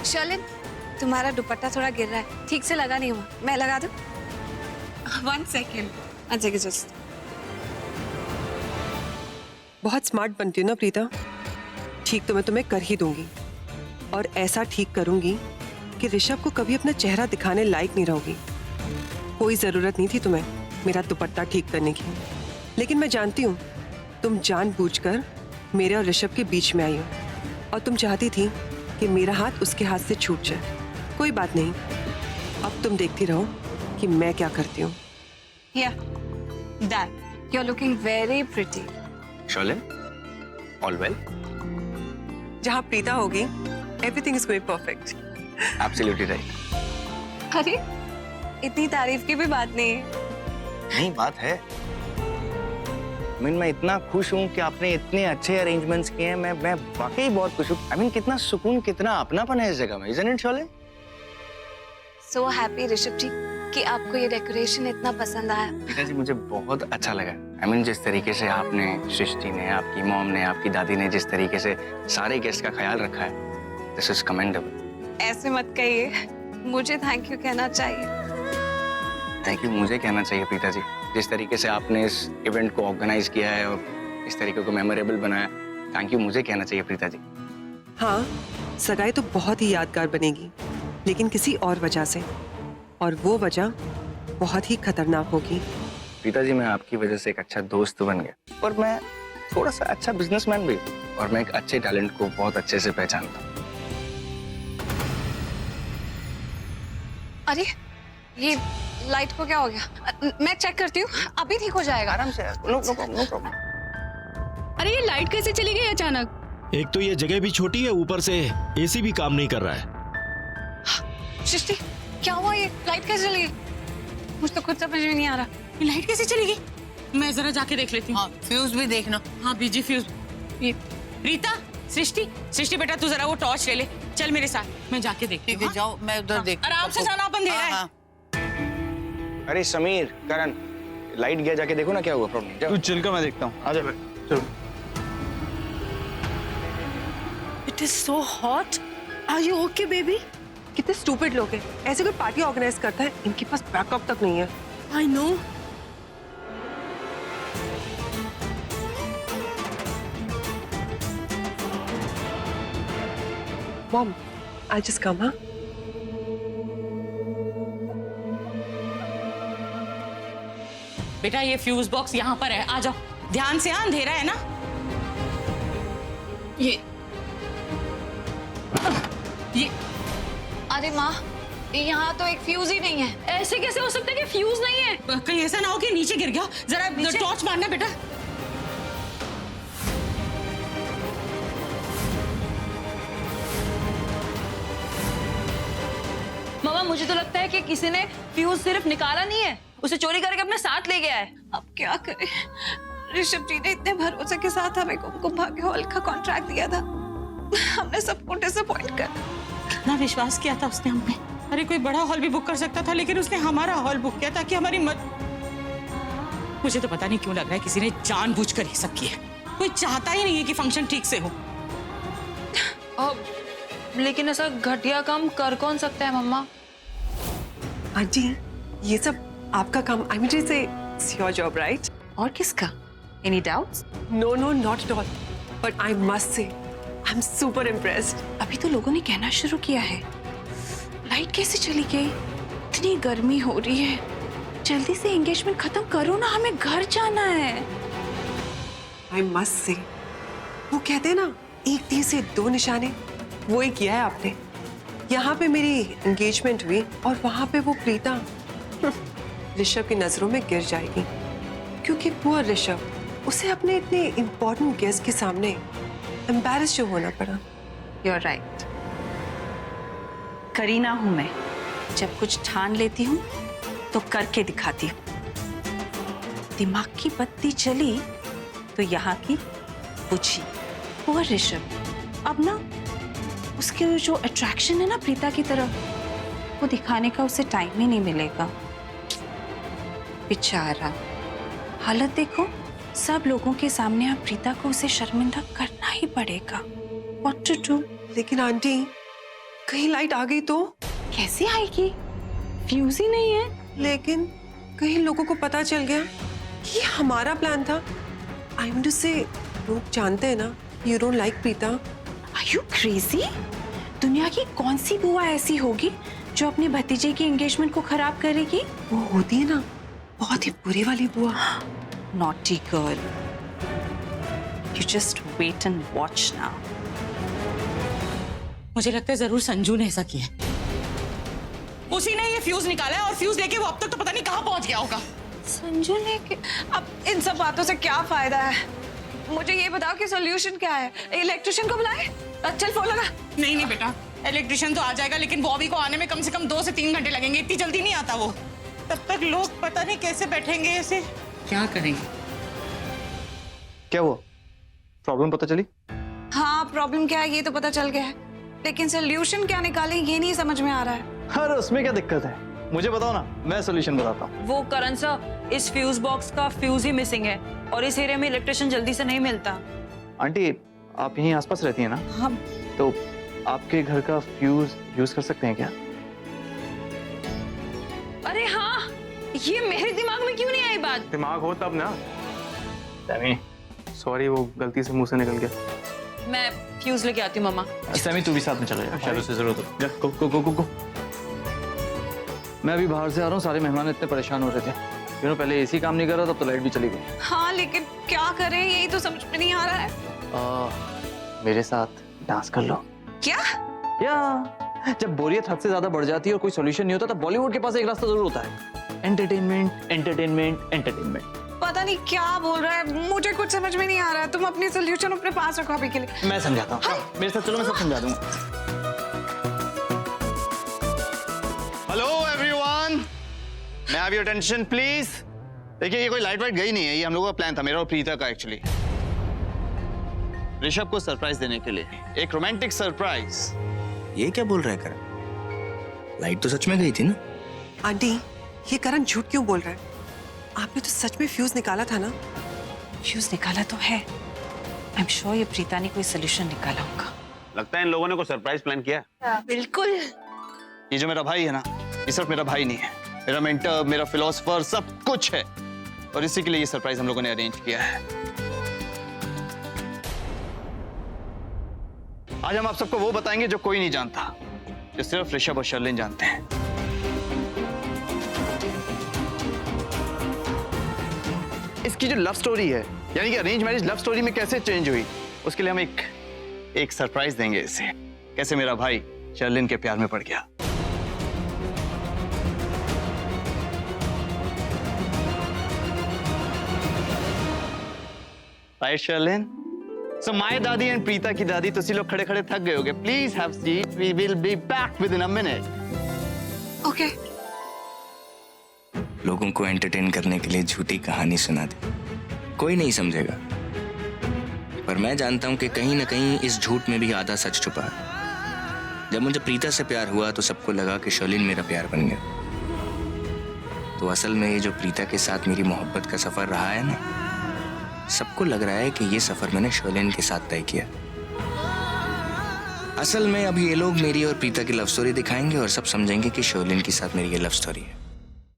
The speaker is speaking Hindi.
शर्लिन, तुम्हारा दुपट्टा थोड़ा गिर रहा है, ठीक से लगा नहीं हुआ, मैं लगा दूं? 1 सेकेंड। अच्छा जस्ट। बहुत स्मार्ट बनती हो ना प्रीता। ठीक तो मैं तुम्हें कर ही दूंगी, और ऐसा ठीक करूंगी कि ऋषभ को कभी अपना चेहरा दिखाने लायक नहीं रहोगी। कोई जरूरत नहीं थी तुम्हें मेरा दुपट्टा ठीक करने की, लेकिन मैं जानती हूँ तुम जानबूझकर मेरे और ऋषभ के बीच में आई हो, और तुम चाहती थी कि मेरा हाथ उसके हाथ से छूट जाए। कोई बात नहीं, अब तुम देखती रहो कि मैं क्या करती हूँ। Yeah, done. You're looking very pretty. Sherlyn, all well? जहाँ प्रीता होगी, everything is going perfect. Absolutely right. अरे, इतनी तारीफ की भी बात नहीं है। नहीं, बात है। मैं इतना खुश हूँ कि आपने इतने अच्छे अरेंजमेंट्स किए हैं। मैं वाकई बहुत खुश हूँ। कितना सुकून, कितना अपनापन है इस जगह में। Isn't it, Sherlyn? So happy Rishabh जी कि आपको ये डेकोरेशन इतना पसंद आया। प्रीता जी, मुझे बहुत अच्छा लगा। जिस तरीके से आपने, सृष्टि ने, आपकी मॉम ने, आपकी दादी ने जिस तरीके से सारे गेस्ट का ख्याल रखा है, दिस इज कमेंडेबल। ऐसे मत कहिए, मुझे थैंक यू कहना चाहिए। थैंक यू मुझे कहना चाहिए प्रीता जी। जिस तरीके से आपने इस इवेंट को ऑर्गेनाइज किया है और इस तरीके को मेमोरेबल बनाया, थैंक यू मुझे कहना चाहिए प्रीता जी। हाँ, सगाई तो बहुत ही यादगार बनेगी, लेकिन किसी और वजह से, और वो वजह बहुत ही खतरनाक होगी। प्रीता जी, मैं आपकी वजह से एक अच्छा दोस्त बन गया, और मैं थोड़ा सा अच्छा बिजनेसमैन भी, और मैं एक अच्छे टैलेंट को बहुत अच्छे से पहचानता हूँ। अरे, ये लाइट को क्या हो गया? मैं चेक करती हूँ, अभी ठीक हो जाएगा। आराम से, नो प्रॉब्लम। अरे ये लाइट कैसे चली गई अचानक? एक तो ये जगह भी छोटी है, ऊपर से एसी भी काम नहीं कर रहा है। सृष्टि, क्या हुआ? ये लाइट कैसे चली गई? मुझे तो खुद समझ में नहीं आ रहा। ये लाइट कैसे चली गई? मैं जरा जाके देख लेती हूँ। हाँ, फ्यूज भी देखना। हाँ बीजी फ्यूज। ये रीता, सृष्टि बेटा तू जरा वो टॉर्च ले ले, चल मेरे साथ, मैं जाके देखती हूँ। ठीक है, जाओ, मैं उधर देख। आराम से जाना, अपन अंधेरा है। अरे समीर, करण, लाइट गया, जाके देखो ना क्या हुआ। प्रॉब्लम तू चल कर मैं देखता हूँ। आजा चलो। It is so hot. Are you okay, baby? कितने स्टूपिड लोग हैं, ऐसे कोई पार्टी ऑर्गेनाइज करता है, इनके पास बैकअप तक नहीं है। I know. Mom, I'll just come, huh? बेटा ये फ्यूज बॉक्स यहाँ पर है, आ जाओ ध्यान से। अंधेरा है ना। ये अरे माँ, यहाँ तो एक फ्यूज ही नहीं है। ऐसे कैसे हो सकता है कि फ्यूज नहीं है? कहीं ऐसा ना हो कि नीचे गिर गया। जरा टॉर्च मारना बेटा। मामा मुझे तो लगता है कि किसी ने फ्यूज सिर्फ निकाला नहीं है, उसे चोरी करके अपने साथ ले गया है। अब क्या करें? ऋषभ जी ने इतने भरोसे के साथ हमें कुमकुम भाग्य हॉल का कॉन्ट्रैक्ट दिया था, हमने सबको डिसअपॉइंट कर। कितना विश्वास किया था उसने हम पे। अरे कोई बड़ा हॉल भी बुक कर सकता था, लेकिन उसने हमारा हॉल बुक किया ताकि हमारी मुझे तो पता नहीं क्यों लग रहा है किसी ने जानबूझकर ये सब किया। कोई चाहता ही नहीं है कि फंक्शन ठीक से हो। लेकिन ऐसा घटिया काम कर कौन सकता है मम्मा? आंटी, ये सब आपका काम। I mean say it's your job, right? और किसका? Any doubts? No no, not at all, but I must say I am super impressed. अभी तो लोगों ने कहना शुरू किया है, लाइट कैसे चली गई? इतनी गर्मी हो रही है, जल्दी से एंगेजमेंट खत्म करो ना, हमें घर जाना है। आई मस्ट से, वो कहते हैं ना, एक तीर से दो निशाने, वो ही किया है आपने। यहाँ पे मेरी एंगेजमेंट हुई और वहां पे वो प्रीता ऋषभ की नजरों में गिर जाएगी, क्योंकि पुअर ऋषभ, उसे अपने इतने इम्पोर्टेंट गेस्ट के सामने एम्बैरेस जो होना पड़ा। You're right. करीना हूं मैं, जब कुछ ठान लेती हूँ तो करके दिखाती हूँ। दिमाग की बत्ती जली तो यहाँ की बुझी। पुअर ऋषभ, अब ना उसके जो अट्रैक्शन है ना प्रीता की तरफ, वो दिखाने का उसे टाइम ही नहीं मिलेगा। बेचारा, हालत देखो, सब लोगों के सामने अब प्रीता को उसे शर्मिंदा करना ही पड़ेगा। What to do? लेकिन आंटी, कहीं लाइट आ गई तो? कैसे आएगी? फ्यूज ही नहीं है। लेकिन कहीं लोगों को पता चल गया कि हमारा प्लान था। आई एम टू से लोग जानते हैं ना, you don't like Preeta. Are you crazy? दुनिया की कौन सी बुआ ऐसी होगी जो अपने भतीजे की एंगेजमेंट को खराब करेगी? वो होती है ना, बहुत ही बुरी वाली बुआ। Naughty girl. You just wait and watch now. मुझे लगता है जरूर संजू ने ऐसा किया। उसी ने ये फ्यूज निकाला है और फ्यूज लेके वो अब तक तो पता नहीं कहाँ पहुंच गया होगा। संजू ने अब इन सब बातों से क्या फायदा है? मुझे ये बताओ कि सॉल्यूशन क्या है? इलेक्ट्रिशियन को बुलाए? चल फोन लगा। नहीं बेटा, इलेक्ट्रिशियन तो आ जाएगा लेकिन बॉबी को आने में कम से कम 2 से 3 घंटे लगेंगे। इतनी जल्दी नहीं आता वो। तब तक लोग पता नहीं कैसे बैठेंगे ऐसे। क्या करेंगे? क्या हुआ? प्रॉब्लम पता चली? हाँ, प्रॉब्लम क्या है ये तो पता चल गया है, लेकिन सोल्यूशन क्या निकालें ये नहीं समझ में आ रहा है। अरे उसमें क्या दिक्कत है, मुझे बताओ ना, मैं सोल्यूशन बताता हूँ। वो करण सर, इस फ्यूज बॉक्स का फ्यूज ही मिसिंग है और इस एरिया में इलेक्ट्रिशियन जल्दी से नहीं मिलता। आंटी, आप यहीं आसपास रहती हैं ना? हाँ। तो आपके घर का फ्यूज यूज कर सकते हैं क्या? अरे हाँ, ये मेरे दिमाग में क्यों नहीं आई बात? दिमाग हो तब ना। सॉरी, वो गलती से मुंह से निकल गया। मैं फ्यूज लेके आती हूँ मामा। सैमी, तू भी साथ में चले जा, शायद उसे जरूरत हो। जा, गो गो गो गो गो। मैं अभी बाहर से आ रहा हूँ, सारे मेहमान इतने परेशान हो रहे थे। पहले एसी काम नहीं कर रहा, तब तो लाइट भी चली गई। हाँ, लेकिन क्या करें यही तो समझ में नहीं आ रहा है। मेरे साथ डांस कर लो। क्या? या जब बोरियत हद से ज्यादा बढ़ जाती है और कोई सॉल्यूशन नहीं होता, तब बॉलीवुड के पास एक रास्ता जरूर होता है। Entertainment, entertainment, entertainment. पता नहीं क्या बोल रहा है, मुझे कुछ समझ में नहीं आ रहा है। तुम अपनी सोल्यूशन अपने पास रखो अभी के लिए। मैं समझाता हूँ। हाँ? मेरे साथ चलो, मैं सब समझा दूंगा। हेलो एवरीवन, मैं हैव योर अटेंशन प्लीज। देखिए, ये कोई लाइट वाइट गई नहीं है, ये हम लोगों का प्लान था, मेरा और प्रीता का एक्चुअली। ऋषभ को सरप्राइज देने के लिए, एक रोमांटिक सरप्राइज। ये क्या बोल रहा है करण? लाइट तो सच में गई थी ना? आंटी, ये करण झूठ क्यों बोल रहा है? आपने तो सच में फ्यूज निकाला था ना? फ्यूज निकाला तो है। आई एम श्योर ये प्रीता ने कोई सोल्यूशन निकाला होगा। लगता है इन लोगों ने कोई सरप्राइज प्लान किया। बिल्कुल। ये जो मेरा भाई है ना, ये सिर्फ मेरा भाई नहीं है, मेरा मेंटर, मेरा फिलोसोफर, सब कुछ है। और इसी के लिए ये सरप्राइज हम लोगों ने अरेंज किया है। आज हम आप सबको वो बताएंगे जो कोई नहीं जानता, जो सिर्फ ऋषभ और शर्लिन जानते हैं। इसकी जो लव स्टोरी है, यानी कि अरेंज मैरिज लव स्टोरी में कैसे चेंज हुई, उसके लिए हम एक सरप्राइज देंगे इसे। कैसे मेरा भाई शर्लिन के प्यार में पड़ गया। Right Sherlyn? So my dadi and Preeta की दादी, तुसी लोग खड़े खड़े थक गए होगे। Please have seat, we will be back within a minute. Okay. लोगों को एंटरटेन करने के लिए झूठी कहानी सुना दी, कोई नहीं समझेगा। पर मैं जानता हूं कि कहीं ना कहीं इस झूठ में भी आधा सच छुपा है। जब मुझे प्रीता से प्यार हुआ तो सबको लगा कि शर्लिन मेरा प्यार बन गया। तो असल में ये जो प्रीता के साथ मेरी मोहब्बत का सफर रहा है ना, सबको लग रहा है कि ये सफर मैंने शर्लिन के साथ तय किया। असल में अब ये लोग मेरी और प्रीता की लव स्टोरी दिखाएंगे और सब समझेंगे कि शर्लिन के साथ मेरी ये लव स्टोरी है।